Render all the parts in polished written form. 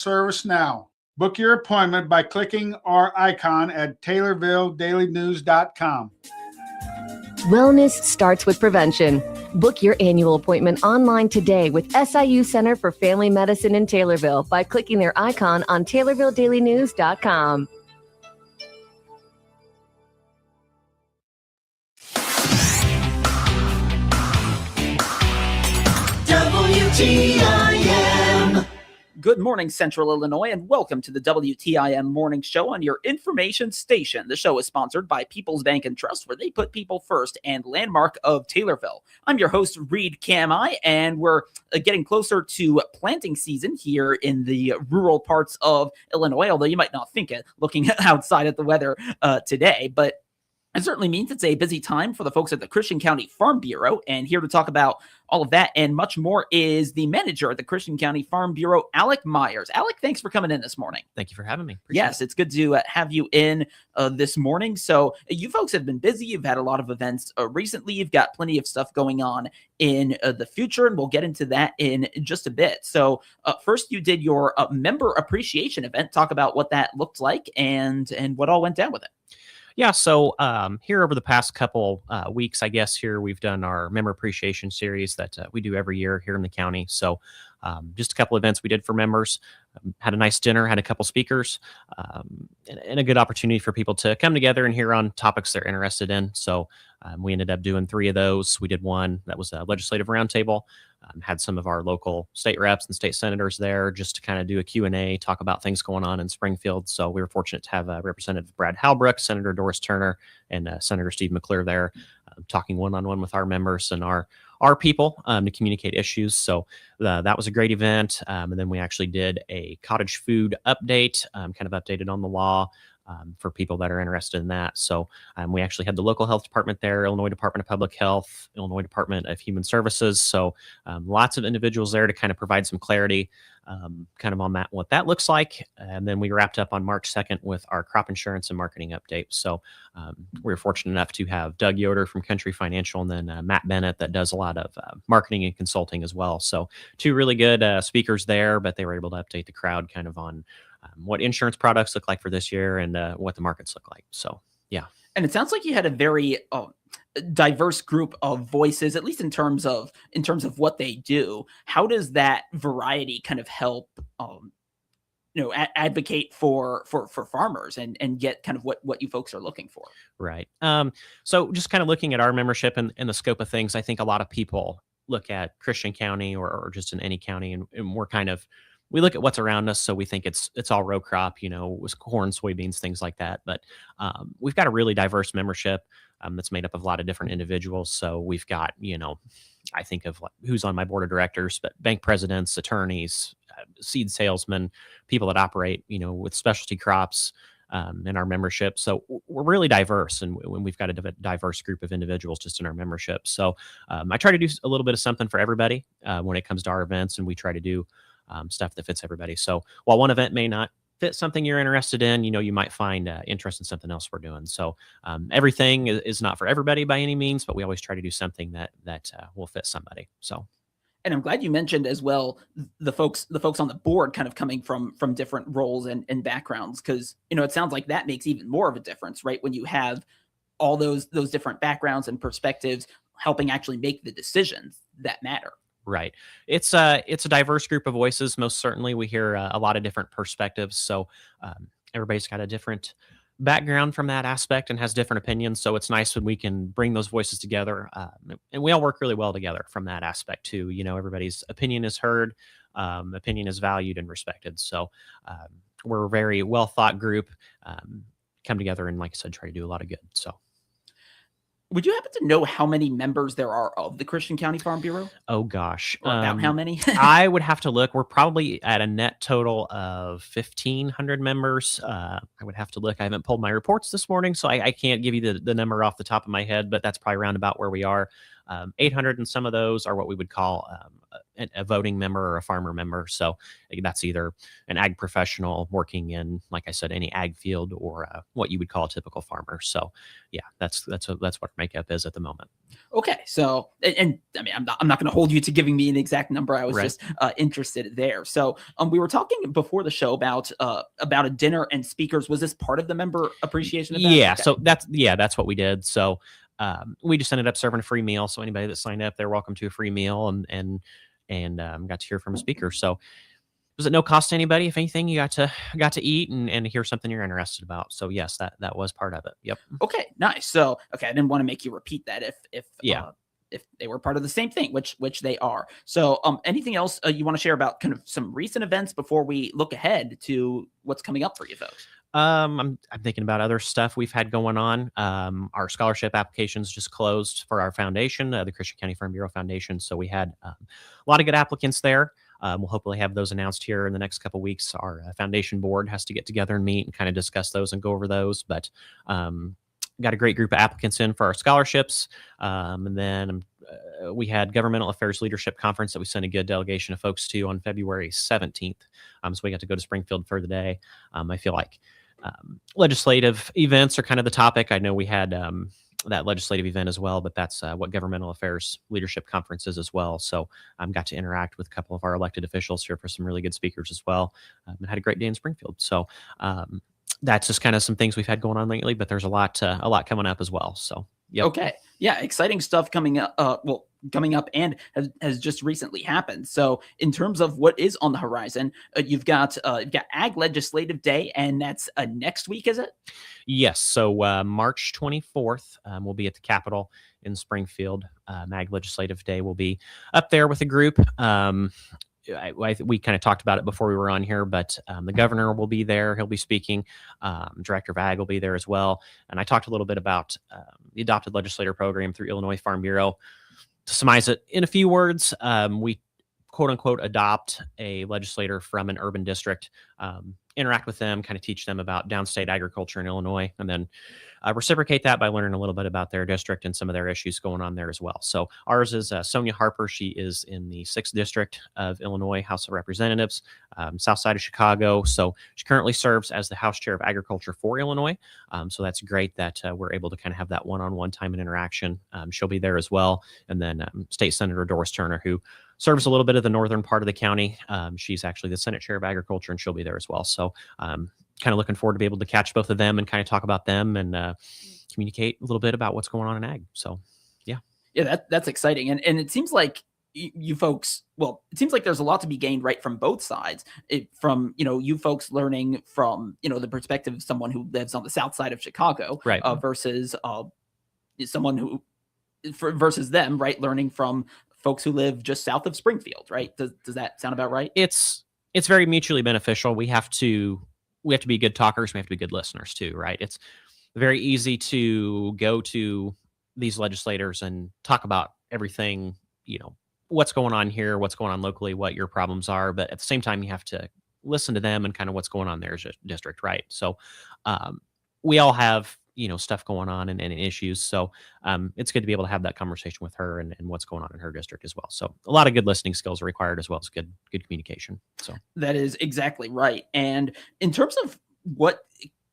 service now. Book your appointment by clicking our icon at TaylorvilleDailyNews.com. Wellness starts with prevention. Book your annual appointment online today with SIU Center for Family Medicine in Taylorville by clicking their icon on TaylorvilleDailyNews.com. WTIM. Good morning, Central Illinois, and welcome to the WTIM Morning Show on your information station. The show is sponsored by People's Bank and Trust, where they put people first, and Landmark of Taylorville. I'm your host, Reed Cami, and we're getting closer to planting season here in the rural parts of Illinois, although you might not think it looking outside at the weather today, but it certainly means it's a busy time for the folks at the Christian County Farm Bureau, and here to talk about all of that and much more is the manager at the Christian County Farm Bureau, Alec Myers. Alec, thanks for coming in this morning. Thank you for having me. Yes, it's good to have you in this morning. So you folks have been busy. You've had a lot of events recently. You've got plenty of stuff going on in the future, and we'll get into that in just a bit. So first, you did your member appreciation event. Talk about what that looked like and what all went down with it. Yeah, so here over the past couple weeks, I guess here we've done our member appreciation series that we do every year here in the county. So just a couple events we did for members, had a nice dinner, had a couple speakers, and a good opportunity for people to come together and hear on topics they're interested in. So we ended up doing 3 of those. We did one that was a legislative roundtable, had some of our local state reps and state senators there just to kind of do a Q&A, talk about things going on in Springfield. So we were fortunate to have Representative Brad Halbrook, Senator Doris Turner, and Senator Steve McClure there talking one-on-one with our members and our people to communicate issues. So that was a great event. And then we actually did a cottage food update, kind of updated on the law for people that are interested in that. So we actually had the local health department there, Illinois Department of Public Health, Illinois Department of Human Services. So lots of individuals there to kind of provide some clarity kind of on that, what that looks like. And then we wrapped up on March 2nd with our crop insurance and marketing update. So we were fortunate enough to have Doug Yoder from Country Financial and then Matt Bennett that does a lot of marketing and consulting as well. So 2 really good speakers there, but they were able to update the crowd kind of on what insurance products look like for this year and what the markets look like. So, yeah. And it sounds like you had a very diverse group of voices, at least in terms of what they do. How does that variety kind of help, advocate for farmers and get kind of what you folks are looking for? Right. So just kind of looking at our membership and the scope of things, I think a lot of people look at Christian County or just in any county, and we're kind of, we look at what's around us, so we think it's all row crop, with corn, soybeans, things like that. But we've got a really diverse membership that's made up of a lot of different individuals. So we've got, I think of who's on my board of directors, but bank presidents, attorneys, seed salesmen, people that operate, with specialty crops in our membership. So we're really diverse, and we've got a diverse group of individuals just in our membership. So I try to do a little bit of something for everybody when it comes to our events, and we try to do stuff that fits everybody. So while one event may not fit something you're interested in, you might find interest in something else we're doing. So everything is not for everybody by any means, but we always try to do something that will fit somebody. So. And I'm glad you mentioned as well the folks on the board kind of coming from different roles and backgrounds, because it sounds like that makes even more of a difference, right? When you have all those different backgrounds and perspectives helping actually make the decisions that matter. Right. It's a diverse group of voices. Most certainly, we hear a lot of different perspectives. So everybody's got a different background from that aspect and has different opinions. So it's nice when we can bring those voices together, and we all work really well together from that aspect too. Everybody's opinion is heard, opinion is valued and respected. So we're a very well thought group, come together and, like I said, try to do a lot of good. So. Would you happen to know how many members there are of the Christian County Farm Bureau? Oh, gosh. Or about how many? I would have to look. We're probably at a net total of 1,500 members. I would have to look. I haven't pulled my reports this morning, so I can't give you the number off the top of my head, but that's probably around about where we are. 800 and some of those are what we would call a voting member or a farmer member. So that's either an ag professional working in, like I said, any ag field, or what you would call a typical farmer. So yeah, that's what our makeup is at the moment. Okay, so and I mean, I'm not going to hold you to giving me an exact number. I was Right. just interested there. So we were talking before the show about a dinner and speakers. Was this part of the member appreciation event? Yeah, Okay. so that's what we did. So we just ended up serving a free meal. So anybody that signed up, they're welcome to a free meal, and got to hear from a speaker. So it was at no cost to anybody. If anything, you got to eat and hear something you're interested about. So yes, that was part of it. Yep. Okay, nice. So, okay, I didn't want to make you repeat that Yeah. if they were part of the same thing, which they are. So, anything else you want to share about kind of some recent events before we look ahead to what's coming up for you folks? I'm thinking about other stuff we've had going on. Our scholarship applications just closed for our foundation, the Christian County Farm Bureau Foundation. So we had a lot of good applicants there. We'll hopefully have those announced here in the next couple of weeks. Our foundation board has to get together and meet and kind of discuss those and go over those. But got a great group of applicants in for our scholarships. And then we had Governmental Affairs Leadership Conference that we sent a good delegation of folks to on February 17th. So we got to go to Springfield for the day. I feel like legislative events are kind of the topic. I know we had that legislative event as well, but that's what Governmental Affairs Leadership Conference is as well. So got to interact with a couple of our elected officials here for some really good speakers as well. And had a great day in Springfield. So that's just kind of some things we've had going on lately, but there's a lot coming up as well. So yep. Okay, yeah, exciting stuff coming up. Coming up and has just recently happened. So in terms of what is on the horizon, you've got Ag Legislative Day, and that's next week, is it? Yes. So March 24th, we'll be at the Capitol in Springfield. Ag Legislative Day will be up there with a group. We kind of talked about it before we were on here, but the governor will be there. He'll be speaking. Director of Ag will be there as well. And I talked a little bit about the Adopted Legislator Program through Illinois Farm Bureau. To surmise it in a few words, we quote unquote adopt a legislator from an urban district, interact with them, kind of teach them about downstate agriculture in Illinois, and then reciprocate that by learning a little bit about their district and some of their issues going on there as well. So ours is Sonia Harper. She is in the 6th District of Illinois House of Representatives, south side of Chicago. So she currently serves as the House Chair of Agriculture for Illinois. So that's great that we're able to kind of have that one-on-one time and interaction. She'll be there as well. And then State Senator Doris Turner, who serves a little bit of the northern part of the county. She's actually the Senate Chair of Agriculture, and she'll be there as well. So kind of looking forward to be able to catch both of them and kind of talk about them and communicate a little bit about what's going on in ag. So, yeah, that's exciting. And it seems like you folks, well, it seems like there's a lot to be gained right from both sides. From you folks learning from the perspective of someone who lives on the south side of Chicago, right. Versus someone who versus them, right, learning from folks who live just south of Springfield, right? Does that sound about right? It's very mutually beneficial. We have to be good talkers. We have to be good listeners too, right? It's very easy to go to these legislators and talk about everything, what's going on here, what's going on locally, what your problems are. But at the same time, you have to listen to them and kind of what's going on there as a district, right? So we all have stuff going on and issues. So it's good to be able to have that conversation with her and what's going on in her district as well. So a lot of good listening skills are required, as well as good communication. So that is exactly right. And in terms of what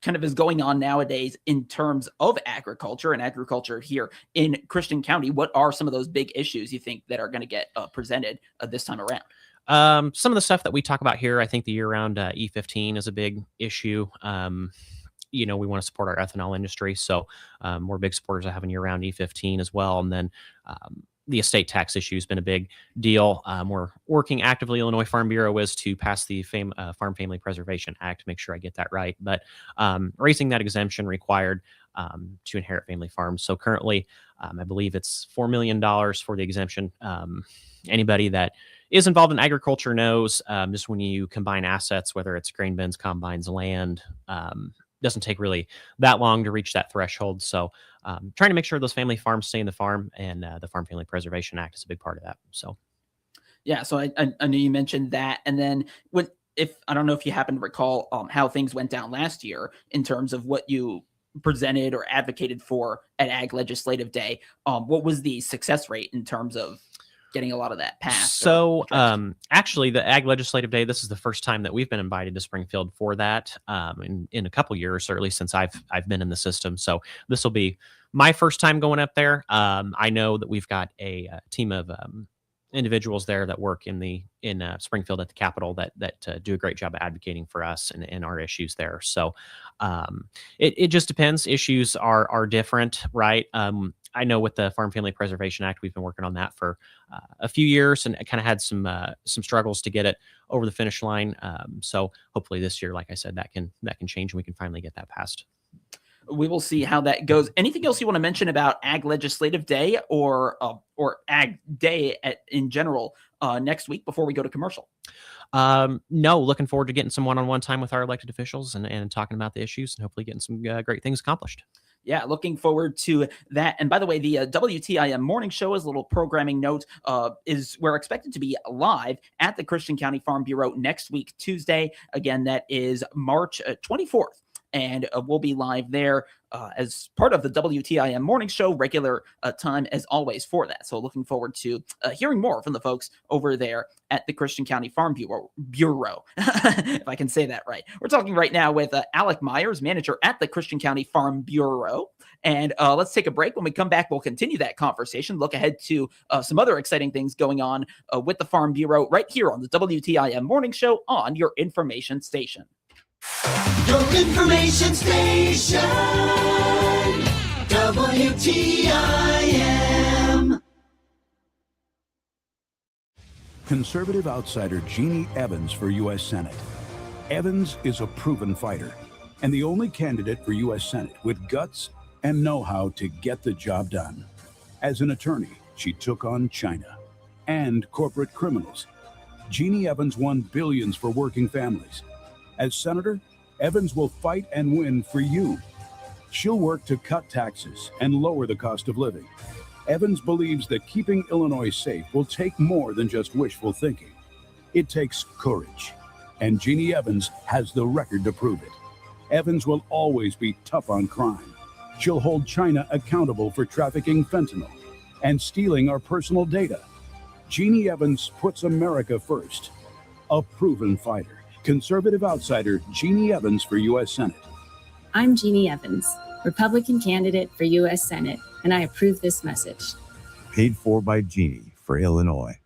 kind of is going on nowadays in terms of agriculture and agriculture here in Christian County, what are some of those big issues you think that are going to get presented this time around? Some of the stuff that we talk about here, I think the year-round E15 is a big issue. We want to support our ethanol industry. So we're big supporters of having year-round E15 as well. And then the estate tax issue has been a big deal. We're working actively. Illinois Farm Bureau is to pass the Farm Family Preservation Act, make sure I get that right. But raising that exemption required to inherit family farms. So currently, I believe it's $4 million for the exemption. Anybody that is involved in agriculture knows just when you combine assets, whether it's grain bins, combines, land, doesn't take really that long to reach that threshold. So trying to make sure those family farms stay in the farm, and the Farm Family Preservation Act is a big part of that. So, yeah. So I know you mentioned that. And then I don't know if you happen to recall how things went down last year in terms of what you presented or advocated for at Ag Legislative Day. What was the success rate in terms of getting a lot of that passed? So actually, the Ag Legislative Day, this is the first time that we've been invited to Springfield for that in a couple years, or at least since I've been in the system. So this will be my first time going up there. I know that we've got a team of individuals there that work in Springfield at the Capitol that do a great job of advocating for us and our issues there. So it just depends. Issues are different, right? I know with the Farm Family Preservation Act, we've been working on that for a few years and kind of had some struggles to get it over the finish line. So hopefully this year, like I said, that can change and we can finally get that passed. We will see how that goes. Anything else you want to mention about Ag Legislative Day or Ag Day in general next week before we go to commercial? No, looking forward to getting some one-on-one time with our elected officials and talking about the issues and hopefully getting some great things accomplished. Yeah, looking forward to that. And by the way, the WTIM morning show, as a little programming note, we're expected to be live at the Christian County Farm Bureau next week, Tuesday. Again, that is March 24th. And we'll be live there as part of the WTIM morning show, regular time as always for that. So looking forward to hearing more from the folks over there at the Christian County Farm Bureau, if I can say that right. We're talking right now with Alec Myers, manager at the Christian County Farm Bureau. And let's take a break. When we come back, we'll continue that conversation, look ahead to some other exciting things going on with the Farm Bureau right here on the WTIM morning show on your information station. Your information station, WTIM. Conservative outsider Jeannie Evans for U.S. Senate. Evans is a proven fighter and the only candidate for U.S. Senate with guts and know-how to get the job done. As an attorney, she took on China and corporate criminals. Jeannie Evans won billions for working families. As senator, Evans will fight and win for you. She'll work to cut taxes and lower the cost of living. Evans believes that keeping Illinois safe will take more than just wishful thinking. It takes courage, and Jeannie Evans has the record to prove it. Evans will always be tough on crime. She'll hold China accountable for trafficking fentanyl and stealing our personal data. Jeannie Evans puts America first. A proven fighter. Conservative outsider Jeannie Evans for U.S. Senate. I'm Jeannie Evans, Republican candidate for U.S. Senate, and I approve this message. Paid for by Jeannie for Illinois.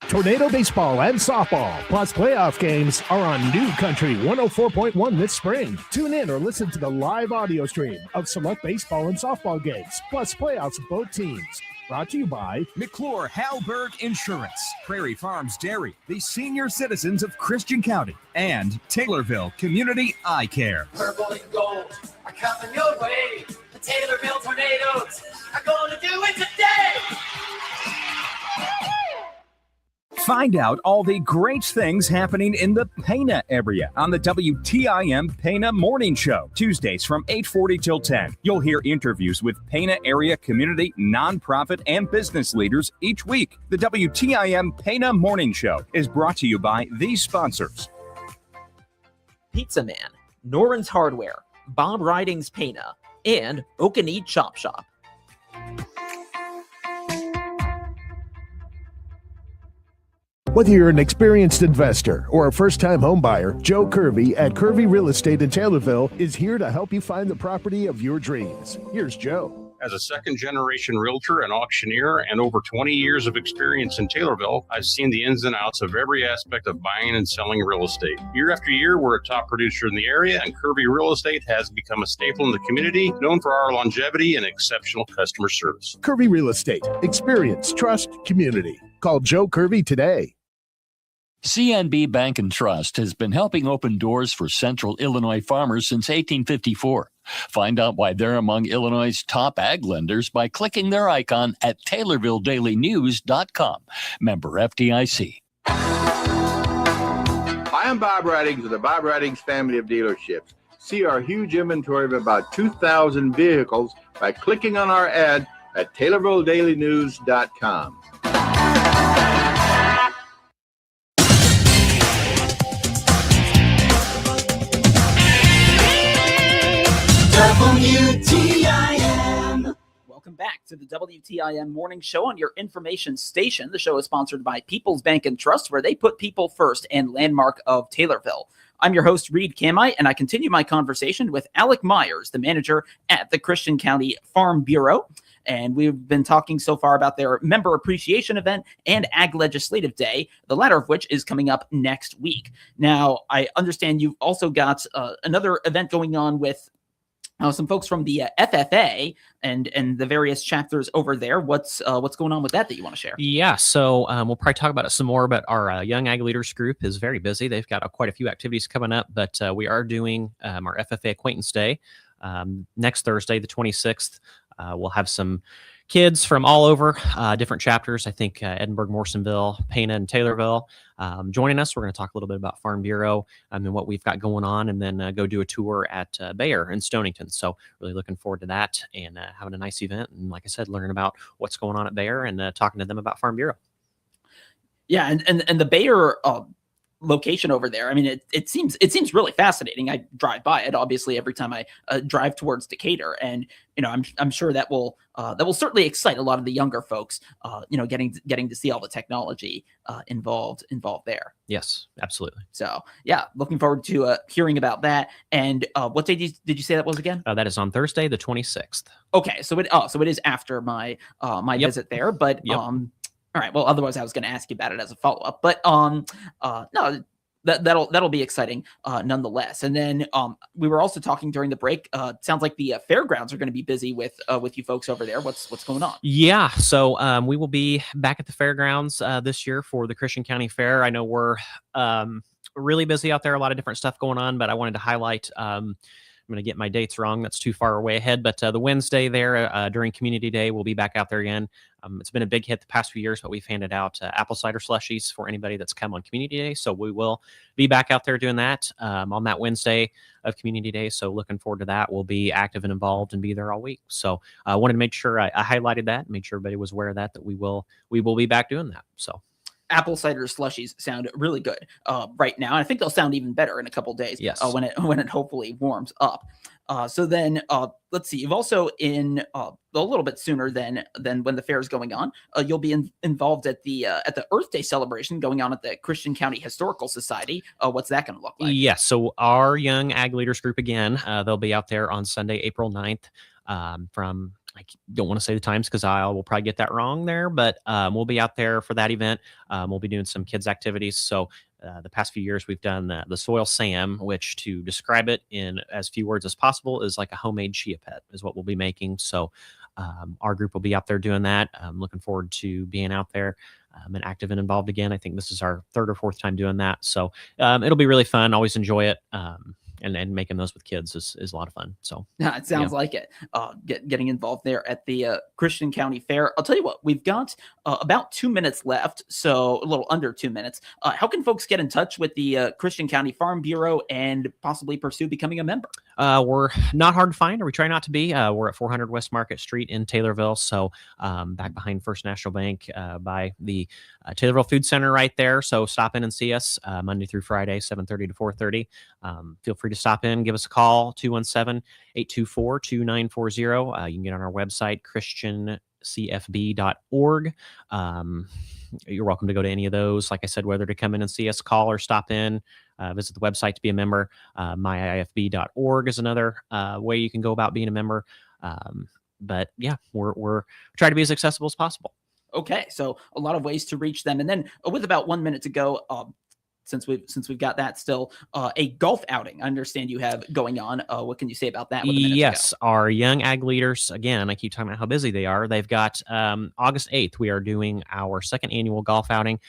Tornado baseball and softball, plus playoff games, are on New Country 104.1 this spring. Tune in or listen to the live audio stream of select baseball and softball games, plus playoffs of both teams. Brought to you by McClure Halberg Insurance, Prairie Farms Dairy, the senior citizens of Christian County, and Taylorville Community Eye Care. Purple and gold are coming your way. The Taylorville Tornadoes are going to do it today. Find out all the great things happening in the Pana area on the WTIM Pana Morning Show, Tuesdays from 8:40 till 10. You'll hear interviews with Pana area community, nonprofit, and business leaders each week. The WTIM Pana Morning Show is brought to you by these sponsors. Pizza Man, Noren's Hardware, Bob Riding's Pana, and Okanee Chop Shop. Whether you're an experienced investor or a first-time home buyer, Joe Kirby at Kirby Real Estate in Taylorville is here to help you find the property of your dreams. Here's Joe. As a second-generation realtor and auctioneer and over 20 years of experience in Taylorville, I've seen the ins and outs of every aspect of buying and selling real estate. Year after year, we're a top producer in the area, and Kirby Real Estate has become a staple in the community, known for our longevity and exceptional customer service. Kirby Real Estate. Experience, trust, community. Call Joe Kirby today. CNB Bank and Trust has been helping open doors for Central Illinois farmers since 1854. Find out why they're among Illinois' top ag lenders by clicking their icon at TaylorvilleDailyNews.com. Member FDIC. Hi, I'm Bob Ridings of the Bob Ridings family of dealerships. See our huge inventory of about 2,000 vehicles by clicking on our ad at TaylorvilleDailyNews.com. WTIM. Welcome back to the WTIM Morning Show on your information station. The show is sponsored by People's Bank and Trust, where they put people first, and Landmark of Taylorville. I'm your host, Reed Kamite, and I continue my conversation with Alec Myers, the manager at the Christian County Farm Bureau. And we've been talking so far about their member appreciation event and Ag Legislative Day, the latter of which is coming up next week. Now, I understand you've also got another event going on with some folks from the FFA and the various chapters over there. What's going on with that you want to share? Yeah, so we'll probably talk about it some more, but our Young Ag Leaders group is very busy. They've got quite a few activities coming up, but we are doing our FFA Acquaintance Day next Thursday, the 26th. We'll have some kids from all over different chapters. I think Edinburgh, Morrisonville, Pana, and Taylorville joining us. We're going to talk a little bit about Farm Bureau and what we've got going on, and then go do a tour at Bayer and Stonington. So really looking forward to that and having a nice event. And like I said, learning about what's going on at Bayer and talking to them about Farm Bureau. Yeah, and the Bayer location over there. I mean, it seems really fascinating. I drive by it obviously every time I drive towards Decatur, and I'm sure that will certainly excite a lot of the younger folks. Getting to see all the technology involved there. Yes, absolutely. So yeah, looking forward to hearing about that. And what day did you say that was again? That is on Thursday, the 26th. Okay, so it is after my visit there, but all right. Well, otherwise I was going to ask you about it as a follow-up, but no, that'll be exciting nonetheless. And then we were also talking during the break. Sounds like the fairgrounds are going to be busy with you folks over there. What's going on? Yeah, so we will be back at the fairgrounds this year for the Christian County Fair. I know we're really busy out there, a lot of different stuff going on, but I wanted to highlight. I'm going to get my dates wrong. That's too far away ahead. But the Wednesday there during Community Day, we'll be back out there again. It's been a big hit the past few years, but we've handed out apple cider slushies for anybody that's come on Community Day. So we will be back out there doing that on that Wednesday of Community Day. So looking forward to that. We'll be active and involved and be there all week. So I wanted to make sure I highlighted that, made sure everybody was aware of that we will be back doing that. So. Apple cider slushies sound really good right now. I think they'll sound even better in a couple days. Yes. When it hopefully warms up. So then let's see. You've also in a little bit sooner than when the fair is going on. You'll be involved at the Earth Day celebration going on at the Christian County Historical Society. What's that going to look like? Yes. So our Young Ag Leaders group again, they'll be out there on Sunday, April 9th from. I don't want to say the times because I will probably get that wrong there, but we'll be out there for that event. We'll be doing some kids activities. So the past few years we've done the Soil Sam, which to describe it in as few words as possible is like a homemade chia pet is what we'll be making. So our group will be out there doing that. I'm looking forward to being out there and active and involved again. I think this is our third or fourth time doing that. So it'll be really fun. Always enjoy it. And making those with kids is a lot of fun. So yeah, it sounds like it. Getting involved there at the Christian County Fair. I'll tell you what, we've got about 2 minutes left, so a little under 2 minutes. How can folks get in touch with the Christian County Farm Bureau and possibly pursue becoming a member? We're not hard to find, or we try not to be. We're at 400 West Market Street in Taylorville, so back behind First National Bank by the Taylorville Food Center right there. So stop in and see us Monday through Friday, 7:30 to 4:30. Feel free to stop in, give us a call, 217-824-2940. You can get on our website, christiancfb.org. You're welcome to go to any of those. Like I said, whether to come in and see us, call, or stop in, visit the website to be a member. myifb.org is another way you can go about being a member. But yeah, we're trying to be as accessible as possible. Okay, so a lot of ways to reach them. And then with about 1 minute to go, since we've got that still, a golf outing I understand you have going on. What can you say about that? Yes, our Young Ag Leaders, again, I keep talking about how busy they are. They've got August 8th, we are doing our second annual golf outing.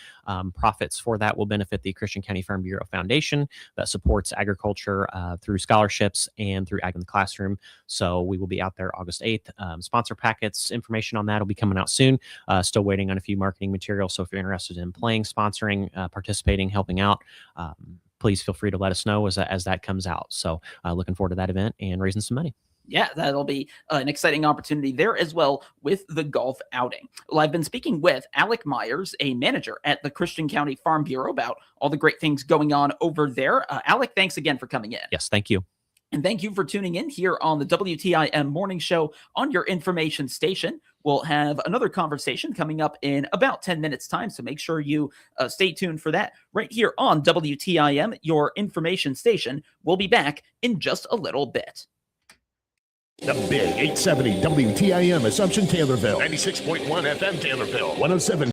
Profits for that will benefit the Christian County Farm Bureau Foundation that supports agriculture through scholarships and through Ag in the Classroom. So we will be out there August 8th. Sponsor packets, information on that will be coming out soon. Still waiting on a few marketing materials. So if you're interested in playing, sponsoring, participating, helping out, please feel free to let us know as that comes out. So looking forward to that event and raising some money. Yeah, that'll be an exciting opportunity there as well with the golf outing. Well, I've been speaking with Alec Myers, a manager at the Christian County Farm Bureau, about all the great things going on over there. Alec, thanks again for coming in. Yes, thank you. And thank you for tuning in here on the WTIM Morning Show on your information station. We'll have another conversation coming up in about 10 minutes' time, so make sure you stay tuned for that right here on WTIM, your information station. We'll be back in just a little bit. The Big 870 WTIM Assumption Taylorville. 96.1 FM Taylorville. 107.